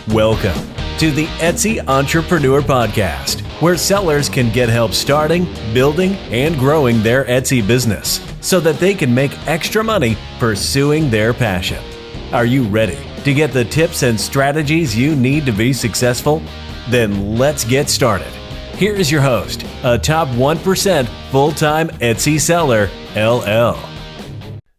Welcome to the Etsy Entrepreneur Podcast, where sellers can get help starting, building, and growing their Etsy business so that they can make extra money pursuing their passion. Are you ready to get the tips and strategies you need to be successful? Then let's get started. Here is your host, a top 1% full-time Etsy seller, LL.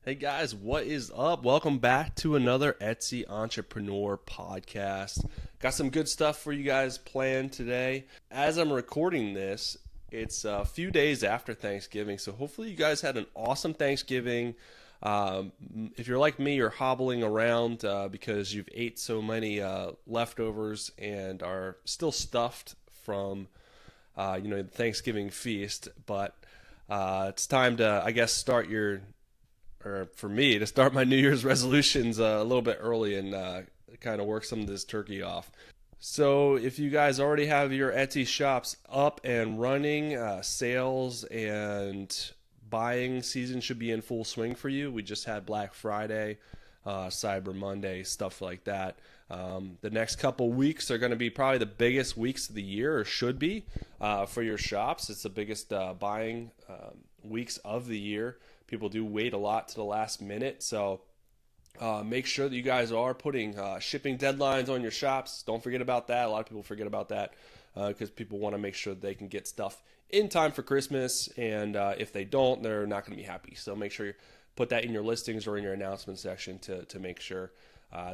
Hey guys, what is up? Welcome back to another Etsy Entrepreneur Podcast. Got some good stuff for you guys planned today. As I'm recording this, it's a few days after Thanksgiving, so hopefully you guys had an awesome Thanksgiving. If you're like me, you're hobbling around because you've ate so many leftovers and are still stuffed from the Thanksgiving feast. But it's time to, I guess, start my New Year's resolutions a little bit early and kind of work some of this turkey off. So if you guys already have your Etsy shops up and running, sales and buying season should be in full swing for you. We just had Black Friday, Cyber Monday, stuff like that. The next couple weeks are going to be probably the biggest weeks of the year, or should be, for your shops. It's the biggest buying weeks of the year. People do wait a lot to the last minute, so make sure that you guys are putting shipping deadlines on your shops. Don't forget about that. A lot of people forget about that because people want to make sure that they can get stuff in time for Christmas, and if they don't, they're not going to be happy. So make sure you put that in your listings or in your announcement section to make sure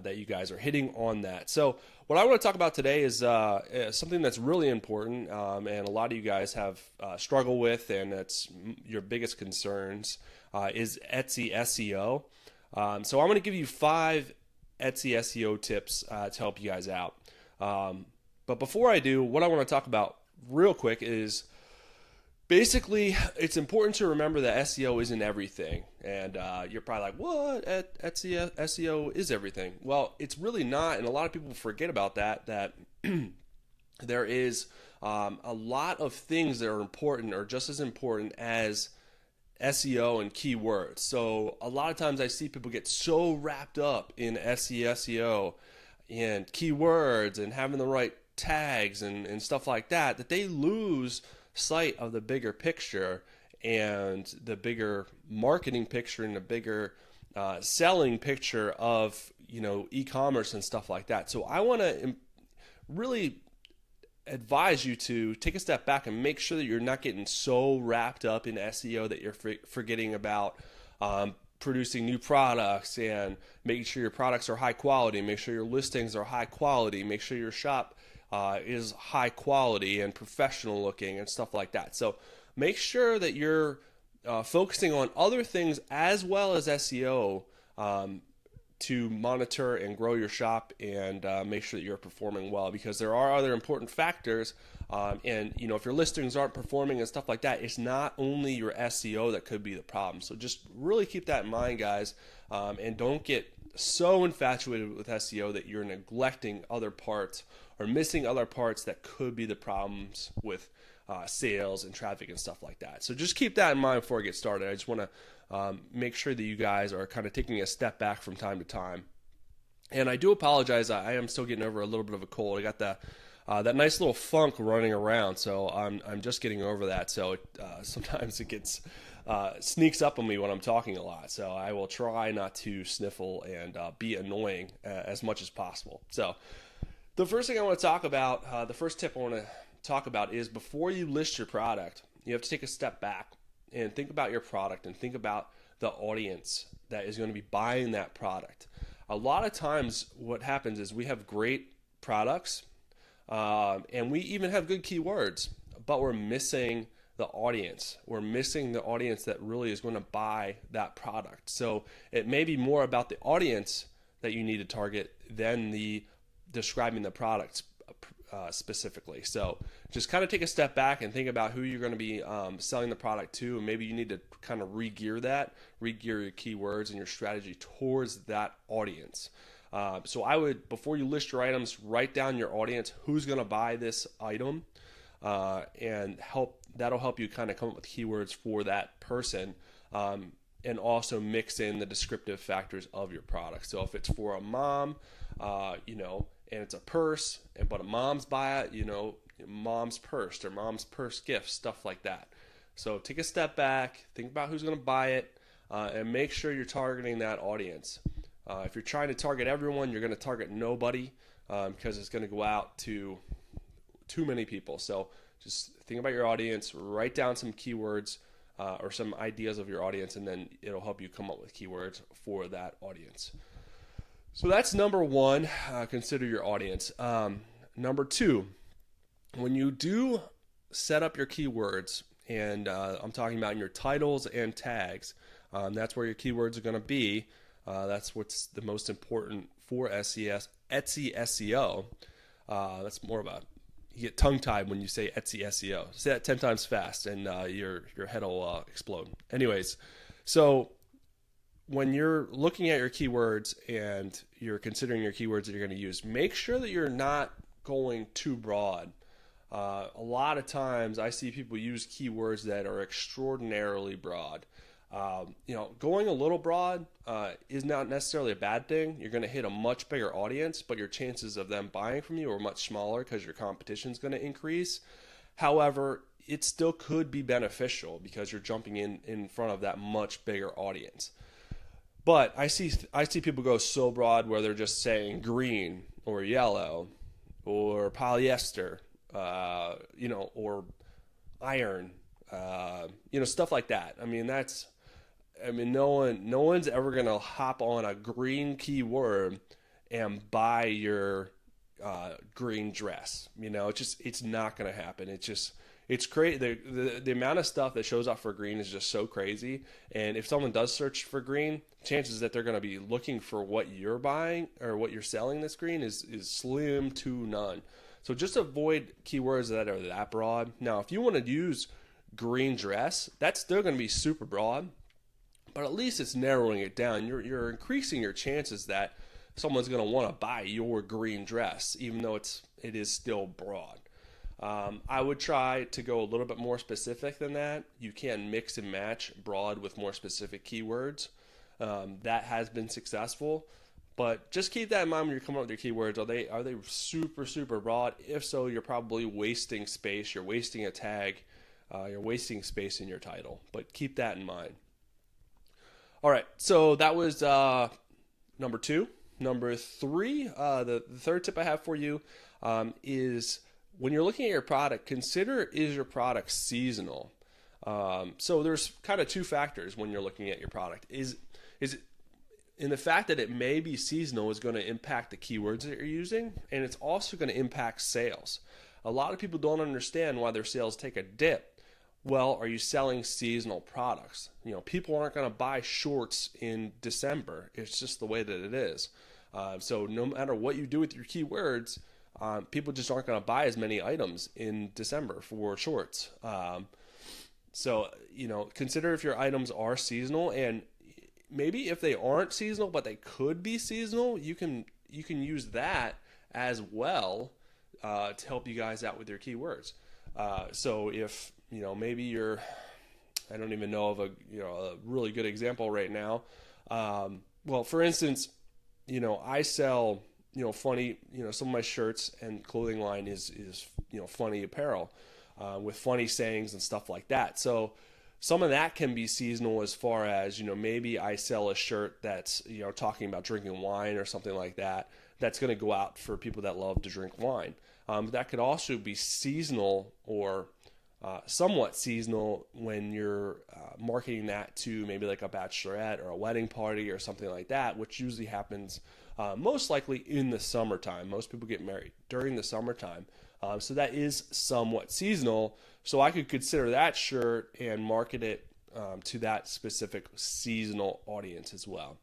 that you guys are hitting on that. So what I want to talk about today is something that's really important, and a lot of you guys have struggled with, and it's your biggest concerns, is Etsy SEO. So I'm going to give you 5 Etsy SEO tips to help you guys out. But before I do, what I want to talk about real quick is basically, it's important to remember that SEO isn't everything. And you're probably like, what? Etsy SEO is everything. Well, it's really not. And a lot of people forget about that there is a lot of things that are important, or just as important as SEO and keywords. So a lot of times I see people get so wrapped up in SEO and keywords and having the right tags and stuff like that they lose sight of the bigger picture and the bigger marketing picture and the bigger selling picture of e-commerce and stuff like that. So I want to really advise you to take a step back and make sure that you're not getting so wrapped up in SEO that you're forgetting about producing new products and making sure your products are high quality, make sure your listings are high quality, make sure your shop is high quality and professional looking and stuff like that. So make sure that you're focusing on other things as well as SEO to monitor and grow your shop and make sure that you're performing well, because there are other important factors. And if your listings aren't performing and stuff like that, it's not only your SEO that could be the problem. So just really keep that in mind, guys, and don't get so infatuated with SEO that you're neglecting other parts or missing other parts that could be the problems with sales and traffic and stuff like that. So just keep that in mind before I get started. I just want to make sure that you guys are kind of taking a step back from time to time. And I do apologize. I am still getting over a little bit of a cold. I got that nice little funk running around, so I'm just getting over that. So sometimes it gets sneaks up on me when I'm talking a lot. So I will try not to sniffle and be annoying as much as possible. So the first thing I want to talk about, the first tip I want to talk about is before you list your product, you have to take a step back and think about your product and think about the audience that is going to be buying that product. A lot of times what happens is we have great products and we even have good keywords, but we're missing the audience. We're missing the audience that really is going to buy that product. So it may be more about the audience that you need to target than the describing the product specifically. So just kind of take a step back and think about who you're going to be selling the product to, and maybe you need to kind of re-gear your keywords and your strategy towards that audience. So I would, before you list your items, write down your audience, who's going to buy this item, and that'll help you kind of come up with keywords for that person. And also mix in the descriptive factors of your product. So if it's for a mom and it's a purse, but a mom's buy it, mom's purse or mom's purse gift, stuff like that. So take a step back, think about who's going to buy it, and make sure you're targeting that audience. If you're trying to target everyone, you're going to target nobody because it's going to go out to too many people. So just think about your audience, write down some keywords or some ideas of your audience, and then it'll help you come up with keywords for that audience. So that's number one, consider your audience. Number two, when you do set up your keywords, and I'm talking about in your titles and tags, that's where your keywords are going to be. That's what's the most important for Etsy SEO. That's more about, you get tongue-tied when you say Etsy SEO. Say that 10 times fast and your head will explode. Anyways, so when you're looking at your keywords and you're considering your keywords that you're going to use, make sure that you're not going too broad. A lot of times I see people use keywords that are extraordinarily broad. Going a little broad is not necessarily a bad thing. You're going to hit a much bigger audience, but your chances of them buying from you are much smaller because your competition is going to increase. However, it still could be beneficial because you're jumping in front of that much bigger audience. But I see people go so broad where they're just saying green or yellow or polyester, or iron, stuff like that. No one's ever gonna hop on a green keyword and buy your green dress. It's not gonna happen. It's crazy. The amount of stuff that shows up for green is just so crazy. And if someone does search for green, chances that they're going to be looking for what you're buying or what you're selling this green is slim to none. So just avoid keywords that are that broad. Now, if you want to use green dress, that's still going to be super broad, but at least it's narrowing it down. You're increasing your chances that someone's going to want to buy your green dress, even though it is still broad. I would try to go a little bit more specific than that. You can mix and match broad with more specific keywords. That has been successful, but just keep that in mind when you're coming up with your keywords. Are they super, super broad? If so, you're probably wasting space. You're wasting a tag. You're wasting space in your title, but keep that in mind. All right, so that was number two. Number three, the third tip I have for you is when you're looking at your product, consider, is your product seasonal? So there's kind of two factors when you're looking at your product. Is it in the fact that it may be seasonal is going to impact the keywords that you're using, and it's also going to impact sales. A lot of people don't understand why their sales take a dip. Well, are you selling seasonal products? People aren't going to buy shorts in December. It's just the way that it is. So no matter what you do with your keywords, people just aren't going to buy as many items in December for shorts. So consider if your items are seasonal, and maybe if they aren't seasonal but they could be seasonal, you can use that as well to help you guys out with your keywords. So if maybe I don't even know of a really good example right now. Well, for instance, I sell funny, some of my shirts and clothing line is funny apparel with funny sayings and stuff like that. So some of that can be seasonal as far as, maybe I sell a shirt that's, talking about drinking wine or something like that. That's going to go out for people that love to drink wine. That could also be seasonal or somewhat seasonal when you're marketing that to maybe like a bachelorette or a wedding party or something like that, which usually happens most likely in the summertime. Most people get married during the summertime. So that is somewhat seasonal. So I could consider that shirt and market it to that specific seasonal audience as well.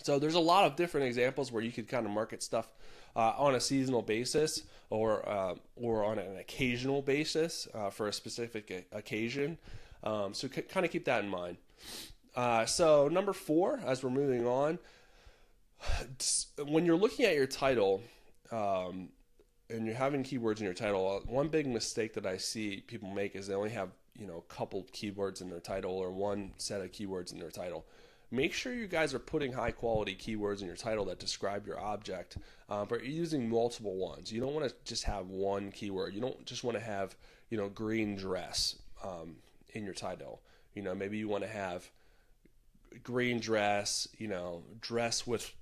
So there's a lot of different examples where you could kind of market stuff on a seasonal basis or on an occasional basis for a specific occasion. So kind of keep that in mind. So number 4, as we're moving on, when you're looking at your title and you're having keywords in your title, one big mistake that I see people make is they only have a couple keywords in their title or one set of keywords in their title. make sure you guys are putting high quality keywords in your title that describe your object, but you're using multiple ones. You don't want to just have one keyword. You don't just want to have, green dress in your title. Maybe you want to have green dress, dress with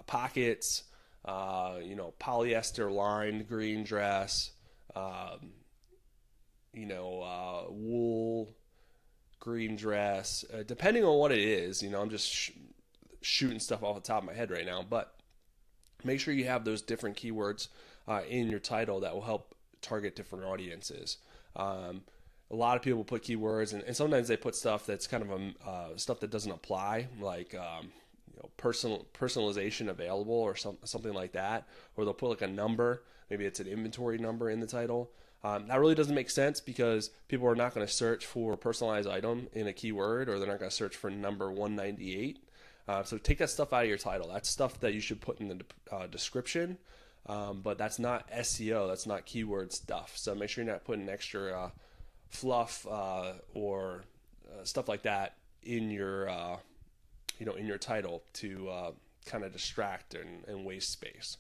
pockets, polyester lined green dress, wool green dress, depending on what it is. I'm just shooting stuff off the top of my head right now, but make sure you have those different keywords in your title that will help target different audiences. A lot of people put keywords, and sometimes they put stuff that's kind of stuff that doesn't apply, like personalization available or something like that, or they'll put like a number. Maybe it's an inventory number in the title. That really doesn't make sense because people are not going to search for a personalized item in a keyword, or they're not going to search for number 198. So take that stuff out of your title. That's stuff that you should put in the description, but that's not SEO. That's not keyword stuff. So make sure you're not putting extra fluff or stuff like that in your in your title to kind of distract and waste space.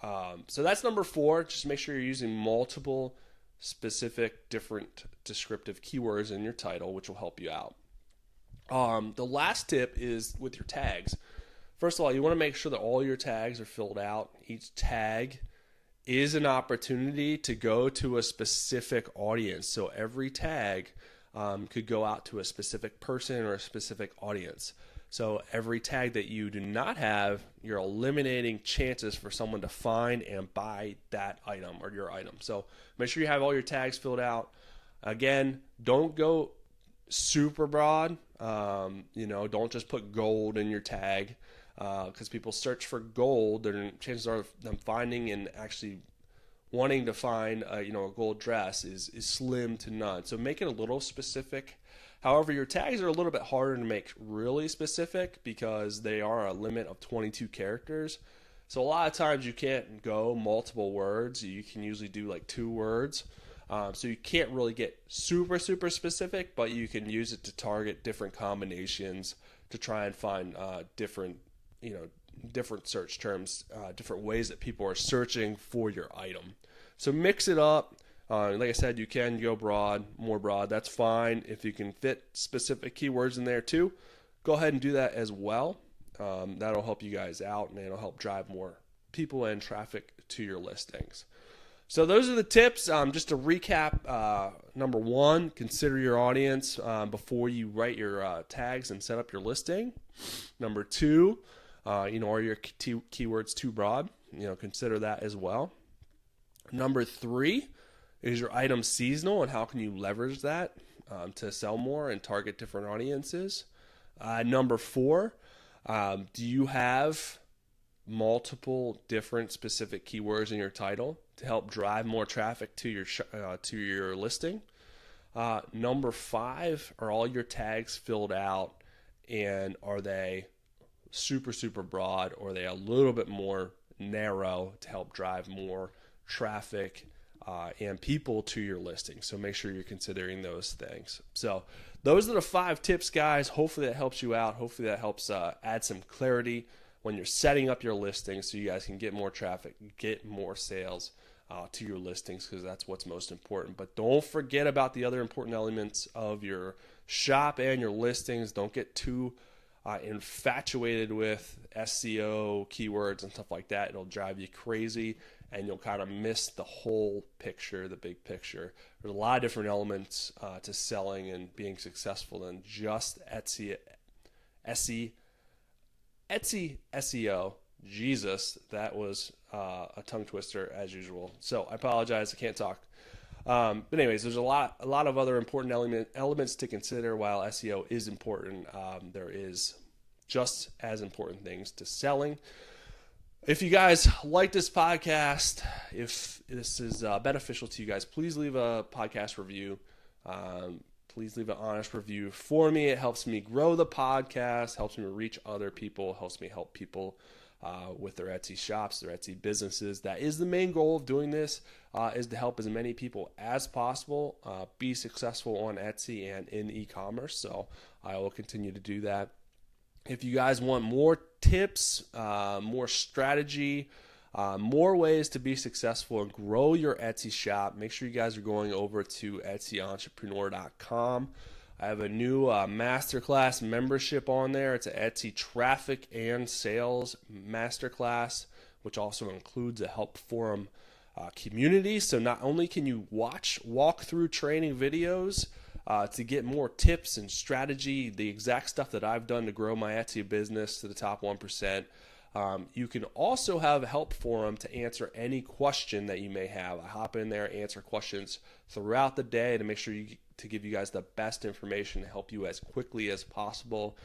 So that's number 4. Just make sure you're using multiple specific different descriptive keywords in your title, which will help you out. The last tip is with your tags. First of all, you want to make sure that all your tags are filled out. Each tag is an opportunity to go to a specific audience. So every tag could go out to a specific person or a specific audience. So every tag that you do not have, you're eliminating chances for someone to find and buy that item or your item. So make sure you have all your tags filled out. Again, don't go super broad. Don't just put gold in your tag, because people search for gold. Chances are of them finding and actually wanting to find a gold dress is slim to none. So make it a little specific. However, your tags are a little bit harder to make really specific because they are a limit of 22 characters. So a lot of times you can't go multiple words. You can usually do like 2 words. So you can't really get super specific, but you can use it to target different combinations to try and find different search terms, different ways that people are searching for your item. So mix it up. Like I said, you can go more broad. That's fine. If you can fit specific keywords in there too, go ahead and do that as well. That'll help you guys out, and it'll help drive more people and traffic to your listings. So those are the tips. Just to recap, number 1, consider your audience before you write your tags and set up your listing. Number 2, are your keywords too broad? Consider that as well. Number 3, is your item seasonal, and how can you leverage that to sell more and target different audiences? Number 4, do you have multiple different specific keywords in your title to help drive more traffic to your listing? Number 5, are all your tags filled out, and are they super broad, or are they a little bit more narrow to help drive more traffic and people to your listing? So make sure you're considering those things. So those are the 5 tips, guys. Hopefully that helps you out. Hopefully that helps add some clarity when you're setting up your listings, so you guys can get more traffic, get more sales to your listings, because that's what's most important. But don't forget about the other important elements of your shop and your listings. Don't get too infatuated with SEO keywords and stuff like that. It'll drive you crazy, and you'll kind of miss the whole picture, the big picture. There's a lot of different elements to selling and being successful than just Etsy SEO. Jesus, that was a tongue twister as usual. So I apologize, I can't talk. But anyways, there's a lot of other important elements to consider. While SEO is important, there is just as important things to selling. If you guys like this podcast, if this is beneficial to you guys, please leave a podcast review. Please leave an honest review for me. It helps me grow the podcast, helps me reach other people, helps me help people with their Etsy shops, their Etsy businesses. That is the main goal of doing this, is to help as many people as possible be successful on Etsy and in e-commerce. So I will continue to do that. If you guys want more tips, more strategy, more ways to be successful and grow your Etsy shop, make sure you guys are going over to EtsyEntrepreneur.com. I have a new masterclass membership on there. It's an Etsy traffic and sales masterclass, which also includes a help forum community. So not only can you watch walkthrough training videos to get more tips and strategy, the exact stuff that I've done to grow my Etsy business to the top 1%, you can also have a help forum to answer any question that you may have. I hop in there, answer questions throughout the day to make sure to give you guys the best information to help you as quickly as possible.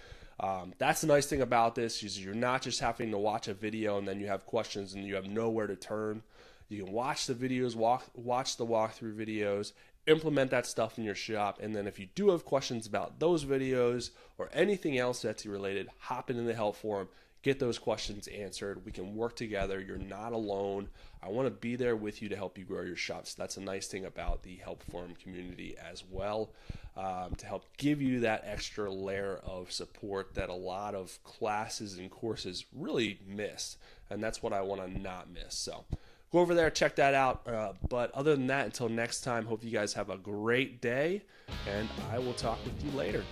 That's the nice thing about this is you're not just having to watch a video and then you have questions and you have nowhere to turn. You can watch the videos, watch the walkthrough videos, implement that stuff in your shop, and then if you do have questions about those videos or anything else Etsy related, hop into the help forum, get those questions answered. We can work together. You're not alone. I want to be there with you to help you grow your shop. So that's a nice thing about the help forum community as well, to help give you that extra layer of support that a lot of classes and courses really miss. And that's what I want to not miss. So go over there, check that out. But other than that, until next time, hope you guys have a great day, and I will talk with you later.